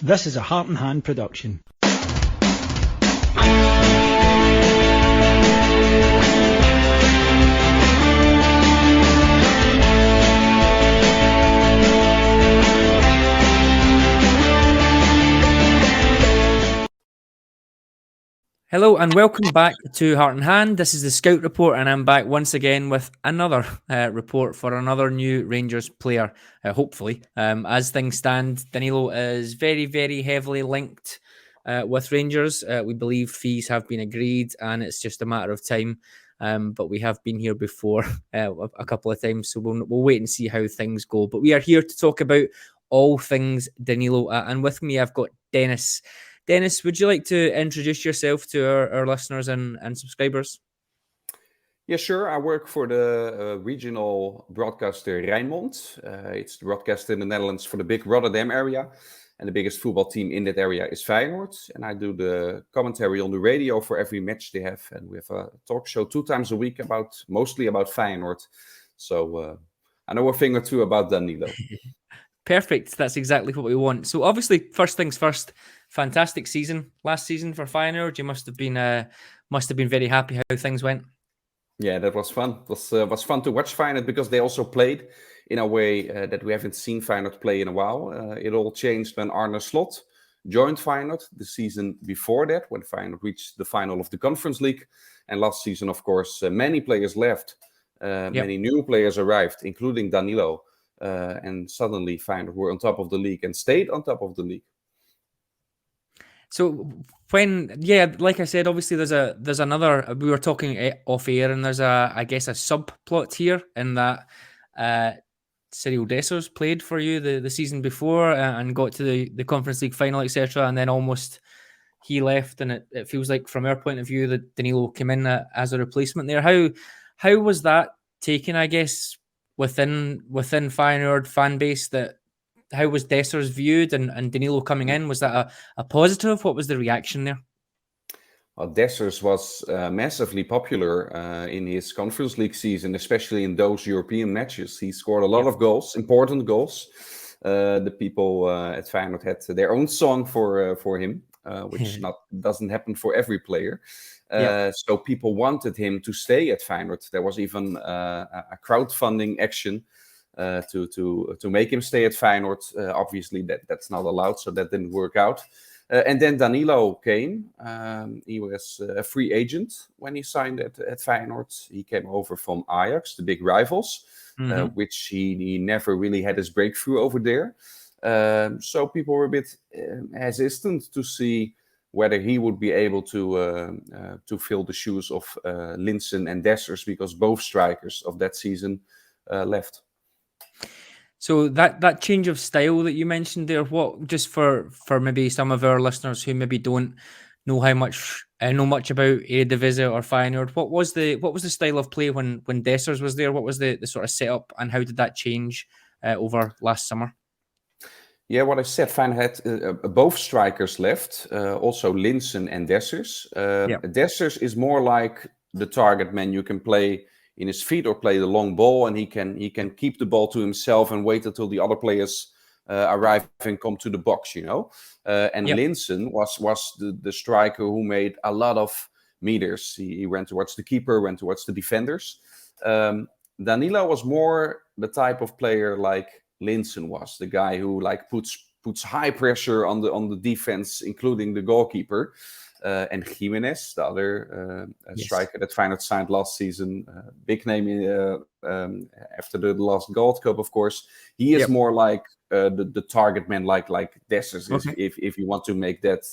This is a Heart and Hand production. Hello and welcome back to Heart and Hand. This is the Scout Report and I'm back once again with another report for another new Rangers player, hopefully. As things stand, Danilo is very, very heavily linked with Rangers. We believe fees have been agreed and it's just a matter of time. But we have been here before a couple of times, so we'll wait and see how things go. But we are here to talk about all things Danilo. And with me, I've got Dennis. Dennis, would you like to introduce yourself to our listeners and subscribers? Yeah, sure. I work for the regional broadcaster Rijnmond. It's the broadcaster in the Netherlands for the big Rotterdam area. And the biggest football team in that area is Feyenoord. And I do the commentary on the radio for every match they have. And we have a talk show 2 times a week mostly about Feyenoord. So I know a thing or two about Danilo. Perfect. That's exactly what we want. So obviously, first things first, fantastic season last season for Feyenoord. You must have been very happy how things went. Yeah, that was fun. It was fun to watch Feyenoord because they also played in a way that we haven't seen Feyenoord play in a while. It all changed when Arne Slot joined Feyenoord the season before that, when Feyenoord reached the final of the Conference League. And last season, of course, many players left. Many new players arrived, including Danilo. And suddenly Feyenoord were on top of the league and stayed on top of the league. So like I said, obviously there's another, we were talking off air and there's a subplot here in that Cyriel Dessers played for you the season before and got to the Conference League final, etc. And then almost he left, and it feels like from our point of view that Danilo came in as a replacement there. How was that taken, I guess, within Feyenoord fan base? How was Dessers viewed and Danilo coming in? Was that a positive? What was the reaction there? Well, Dessers was massively popular in his Conference League season, especially in those European matches. He scored a lot of goals, important goals. The people at Feyenoord had their own song for him, which doesn't happen for every player. So people wanted him to stay at Feyenoord. There was even a crowdfunding action to make him stay at Feyenoord. Obviously, that's not allowed, so that didn't work out. And then Danilo came. He was a free agent when he signed at Feyenoord. He came over from Ajax, the big rivals, which he never really had his breakthrough over there. So people were a bit hesitant to see whether he would be able to fill the shoes of Linssen and Dessers, because both strikers of that season left. So that change of style that you mentioned there, what, just for maybe some of our listeners who maybe don't know much about Eredivisie or Feyenoord, what was the style of play when Dessers was there? What was the sort of setup, and how did that change over last summer? Yeah, what I said, Feyenoord had both strikers left, also Linssen and Dessers. Dessers is more like the target man. You can play in his feet or play the long ball, and he can keep the ball to himself and wait until the other players arrive and come to the box, Linssen was the striker who made a lot of meters. He ran towards the keeper, ran towards the defenders. Danilo was more the type of player like Linssen was, the guy who puts high pressure on the defense, including the goalkeeper. And Jimenez, the other striker that Feyenoord signed last season, big name after the last Gold Cup, of course. He is more like the target man, like Dessers is, if you want to make that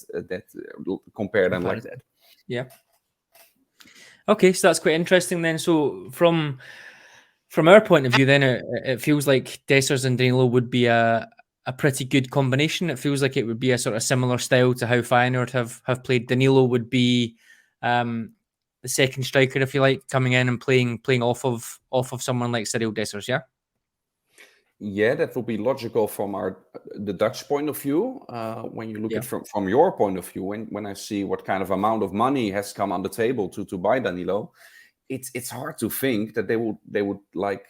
compare them like that. Yeah. Okay, so that's quite interesting then. So from our point of view, then it feels like Dessers and Danilo would be a pretty good combination. It feels like it would be a sort of similar style to how Feyenoord have played. Danilo would be the second striker, if you like, coming in and playing off of someone like Cyriel Dessers, yeah? Yeah, that would be logical from the Dutch point of view. When you look at it from your point of view, when I see what kind of amount of money has come on the table to buy Danilo, it's hard to think that they would like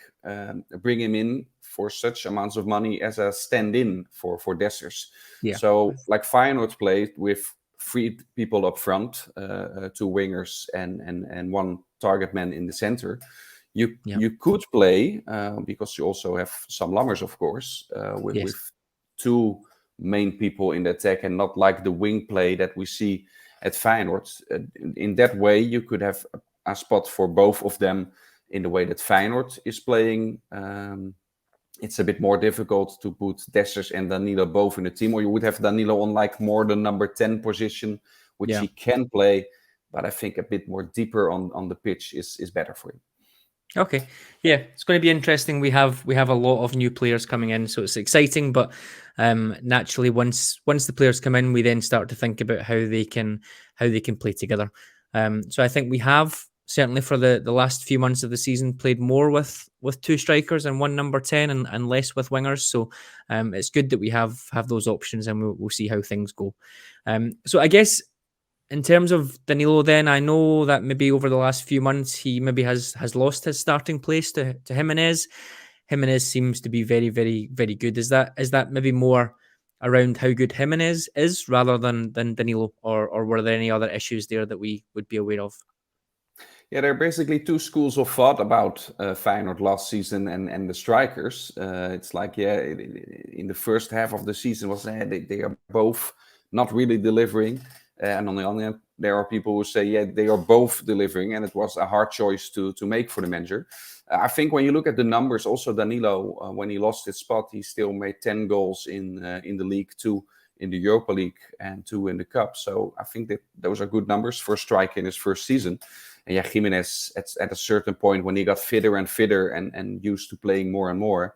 bring him in for such amounts of money as a stand-in for Dessers. Yeah. So like Feyenoord played with 3 people up front, 2 wingers and 1 target man in the center. You could play because you also have some Lammers, of course, with 2 main people in the attack and not like the wing play that we see at Feyenoord. In that way, you could have a spot for both of them in the way that Feyenoord is playing. It's a bit more difficult to put Dessers and Danilo both in the team, or you would have Danilo on like more the number 10 position, which he can play, but I think a bit more deeper on the pitch is better for him. Okay, yeah, it's going to be interesting. We have a lot of new players coming in, so it's exciting. But naturally, once the players come in, we then start to think about how they can play together. So I think we have certainly for the last few months of the season played more with 2 strikers and 1 number 10 and less with wingers. So it's good that we have those options, and we'll see how things go. So I guess, in terms of Danilo, then, I know that maybe over the last few months he maybe has lost his starting place to Jimenez. Jimenez seems to be very, very, very good. Is that maybe more around how good Jimenez is rather than Danilo, or were there any other issues there that we would be aware of? Yeah, there are basically 2 schools of thought about Feyenoord last season and the strikers. It's like, in the first half of the season they are both not really delivering. And on the other hand, there are people who say, they are both delivering, and it was a hard choice to make for the manager. I think when you look at the numbers, also Danilo, when he lost his spot, he still made 10 goals in the league, 2 in the Europa League and 2 in the Cup. So I think that those are good numbers for a striker in his first season. And Jimenez, at a certain point, when he got fitter and fitter and used to playing more and more,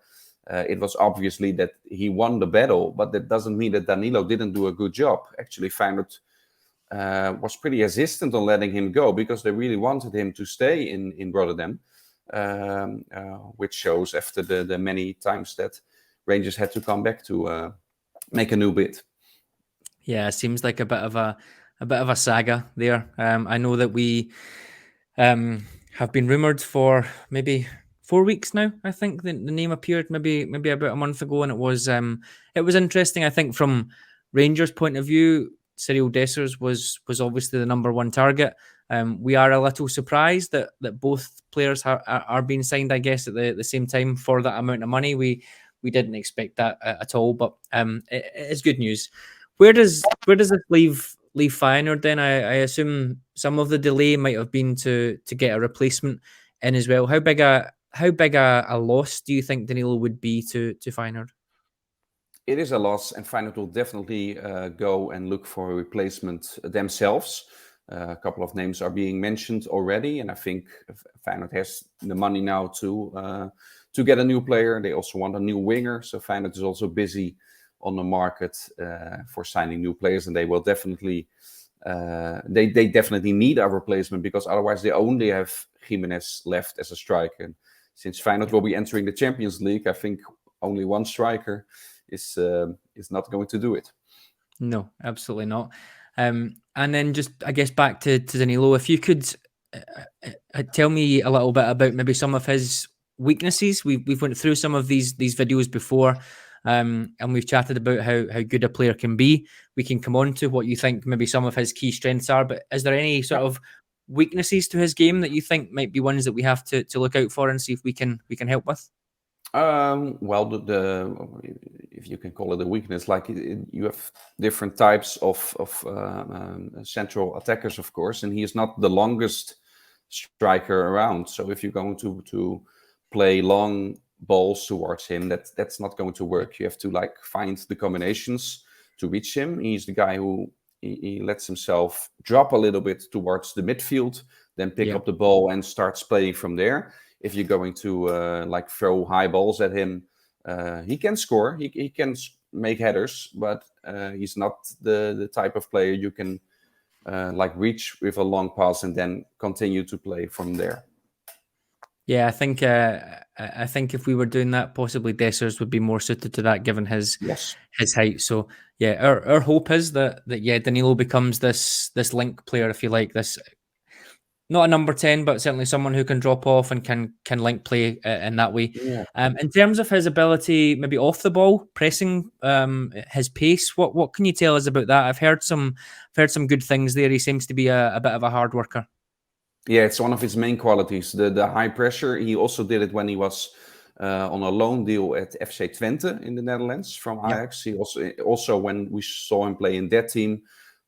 it was obviously that he won the battle, but that doesn't mean that Danilo didn't do a good job. Actually, Feyenoord was pretty hesitant on letting him go because they really wanted him to stay in Rotterdam, which shows after the many times that Rangers had to come back to make a new bid. Yeah, it seems like a bit of a saga there. I know that we have been rumoured for maybe 4 weeks now. I think the name appeared maybe about a month ago, and it was interesting. I think from Rangers' point of view, Cyriel Dessers was obviously the number 1 target. We are a little surprised that both players are being signed, I guess, at the same time for that amount of money. We didn't expect that at all, but it's good news. Where does this leave Feyenoord then? I assume some of the delay might have been to get a replacement in as well. How big a loss do you think Danilo would be to Feyenoord? It is a loss, and Feyenoord will definitely go and look for a replacement themselves. A couple of names are being mentioned already, and I think Feyenoord has the money now to get a new player. They also want a new winger, so Feyenoord is also busy on the market for signing new players, and they will definitely they definitely need a replacement, because otherwise they only have Jimenez left as a striker. And since Feyenoord will be entering the Champions League, I think only 1 striker is not going to do it. No, absolutely not. And then just, I guess, back to Danilo, if you could tell me a little bit about maybe some of his weaknesses. We've went through some of these videos before, and we've chatted about how good a player can be. We can come on to what you think maybe some of his key strengths are, but is there any sort of weaknesses to his game that you think might be ones that we have to look out for and see if we can help with? Well, if you can call it a weakness, like you have different types of central attackers, of course, and he is not the longest striker around. So if you're going to play long balls towards him, that's not going to work. You have to find the combinations to reach him. He's the guy who he lets himself drop a little bit towards the midfield, then pick up the ball and starts playing from there. If you're going to throw high balls at him, he can score. He can make headers, but he's not the type of player you can reach with a long pass and then continue to play from there. Yeah, I think if we were doing that, possibly Dessers would be more suited to that, given his height. So yeah, our hope is that Danilo becomes this link player, if you like, this not a number 10, but certainly someone who can drop off and can link play in that way. Yeah. In terms of his ability, maybe off the ball, pressing, his pace, what can you tell us about that? I've heard some good things there. He seems to be a bit of a hard worker. Yeah, it's one of his main qualities. The high pressure. He also did it when he was on a loan deal at FC Twente in the Netherlands from Ajax. He also when we saw him play in that team,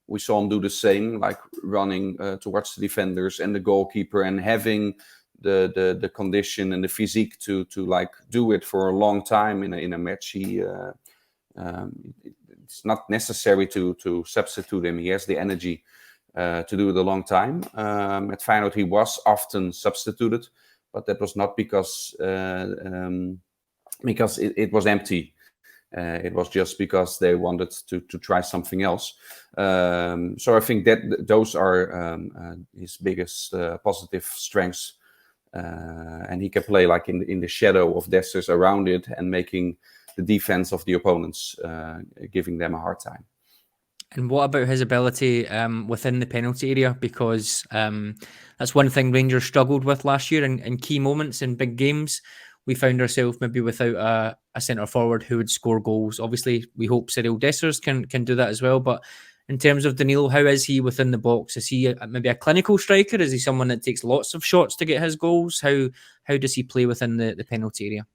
we saw him do the same, like running towards the defenders and the goalkeeper, and having the condition and the physique to like do it for a long time in a match. It's not necessary to substitute him. He has the energy to do it a long time. At Feyenoord, he was often substituted, but that was not because it was empty. It was just because they wanted to try something else. So I think that those are his biggest positive strengths. And he can play like in the shadow of Dessers around it and making the defense of the opponents, giving them a hard time. And what about his ability within the penalty area? Because that's one thing Rangers struggled with last year in key moments in big games. We found ourselves maybe without a centre forward who would score goals. Obviously, we hope Cyriel Dessers can do that as well. But in terms of Danilo, how is he within the box? Is he maybe a clinical striker? Is he someone that takes lots of shots to get his goals? How does he play within the penalty area?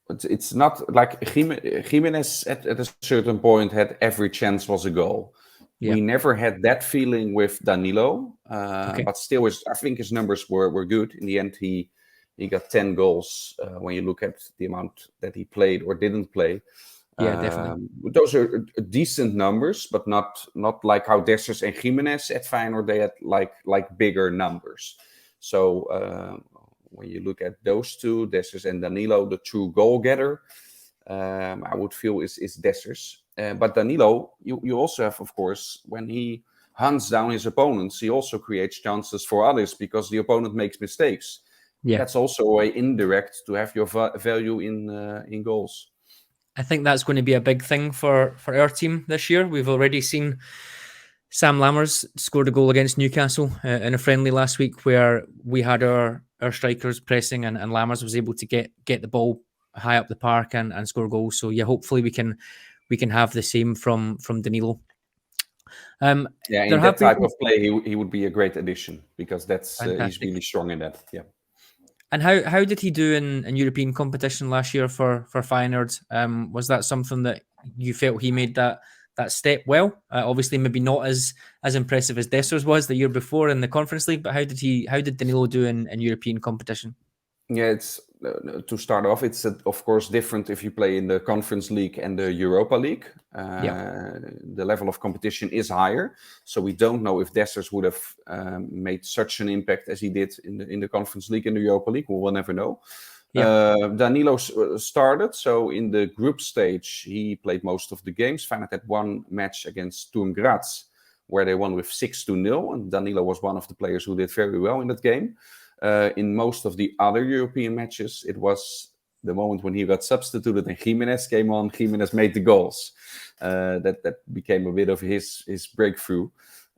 It's not like Jimenez at a certain point had every chance was a goal. Yeah. We never had that feeling with Danilo, but still, I think his numbers were good. In the end, he got 10 goals when you look at the amount that he played or didn't play. Yeah, definitely. Those are decent numbers, but not like how Dessers and Jimenez at Feyenoord, they had like bigger numbers. So when you look at those two, Dessers and Danilo, the true goal getter, I would feel is Dessers. But Danilo, you also have, of course, when he hunts down his opponents, he also creates chances for others because the opponent makes mistakes. Yeah. That's also a way indirect to have your value in goals. I think that's going to be a big thing for our team this year. We've already seen Sam Lammers scored a goal against Newcastle in a friendly last week where we had our strikers pressing and Lammers was able to get the ball high up the park and score goals. So yeah, hopefully we can have the same from Danilo. In that type of play, he would be a great addition because that's he's really strong in that. Yeah. And how did he do in European competition last year for Feyenoord? Was that something that you felt he made that step well? Obviously, maybe not as impressive as Dessers was the year before in the Conference League, but how did Danilo do in European competition? Yeah, it's to start off, it's of course different if you play in the Conference League and the Europa League. The level of competition is higher, so we don't know if Dessers would have made such an impact as he did in the Conference League and the Europa League. We will never know. Danilo started, so in the group stage he played most of the games. Feyenoord had one match against Sturm Graz where they won with 6-0, and Danilo was one of the players who did very well in that game. In most of the other European matches, it was the moment when he got substituted and Jimenez came on. Jimenez made the goals. That became a bit of his breakthrough.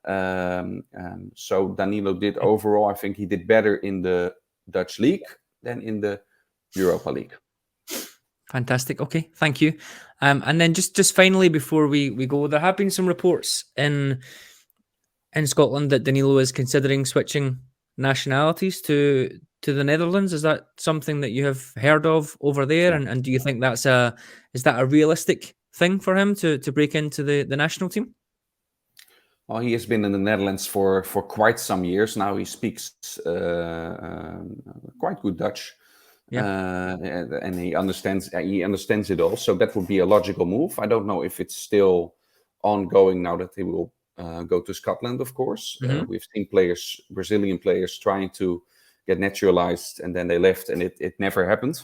So Danilo did overall, I think he did better in the Dutch league than in the Europa League. Fantastic. Okay, thank you. And then just finally before we go, there have been some reports in Scotland that Danilo is considering switching nationalities to the Netherlands. Is that something that you have heard of over there? And do you think is that a realistic thing for him to break into the national team? Well, he has been in the Netherlands for quite some years now. He speaks quite good Dutch. And he understands it all. So that would be a logical move. I don't know if it's still ongoing now that he will go to Scotland, of course. We've seen Brazilian players trying to get naturalized and then they left and it never happened.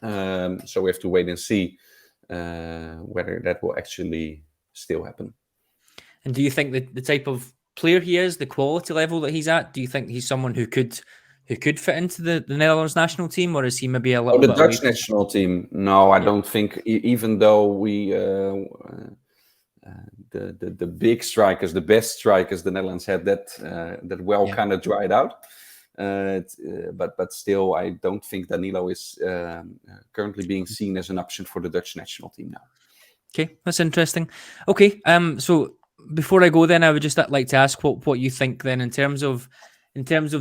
So we have to wait and see whether that will actually still happen. And do you think that the type of player he is, the quality level that he's at, do you think he's someone who could fit into the Netherlands national team, or is he maybe a little bit... The Dutch national team? No, I don't think, even though we the big strikers, the best strikers the Netherlands had, that well kind of dried out. But still, I don't think Danilo is currently being seen as an option for the Dutch national team now. Okay, that's interesting. Okay, so before I go, then I would just like to ask what you think then in terms of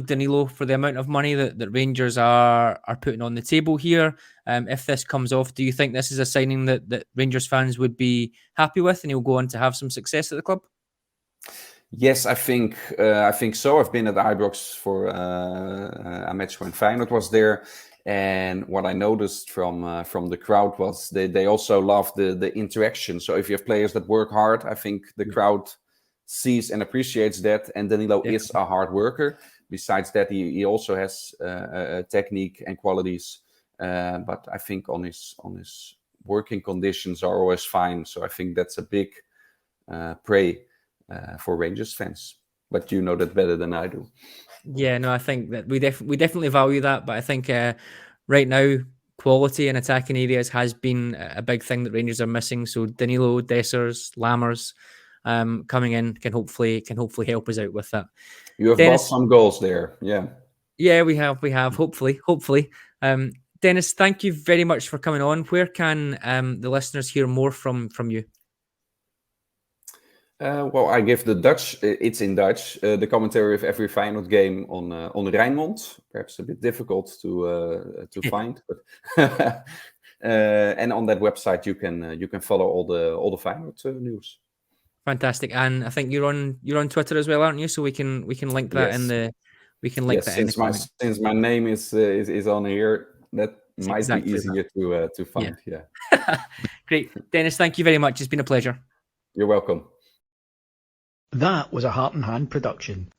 Danilo, for the amount of money that Rangers are putting on the table here. If this comes off, do you think this is a signing that Rangers fans would be happy with, and he'll go on to have some success at the club? Yes, I think so. I've been at Ibrox for a match when Feyenoord was there, and what I noticed from the crowd was they also love the interaction. So if you have players that work hard, I think the crowd sees and appreciates that. And Danilo is a hard worker. Besides that, he also has technique and qualities, but I think on his working conditions are always fine. So I think that's a big prey for Rangers fans. But you know that better than I do. Yeah, no, I think that we definitely value that, but I think right now quality in attacking areas has been a big thing that Rangers are missing. So Danilo, Dessers, Lammers coming in can hopefully help us out with that. You have lost some goals there, yeah. We have. Hopefully. Dennis, thank you very much for coming on. Where can the listeners hear more from you? Well, I give the Dutch, it's in Dutch, the commentary of every Feyenoord game on Rijnmond. Perhaps a bit difficult to find, but and on that website you can follow all the Feyenoord news. Fantastic, and I think you're on Twitter as well, aren't you? So we can link that in the Since my name is on here, that might be easier to find. Yeah. Great, Dennis. Thank you very much. It's been a pleasure. You're welcome. That was a Heart and Hand production.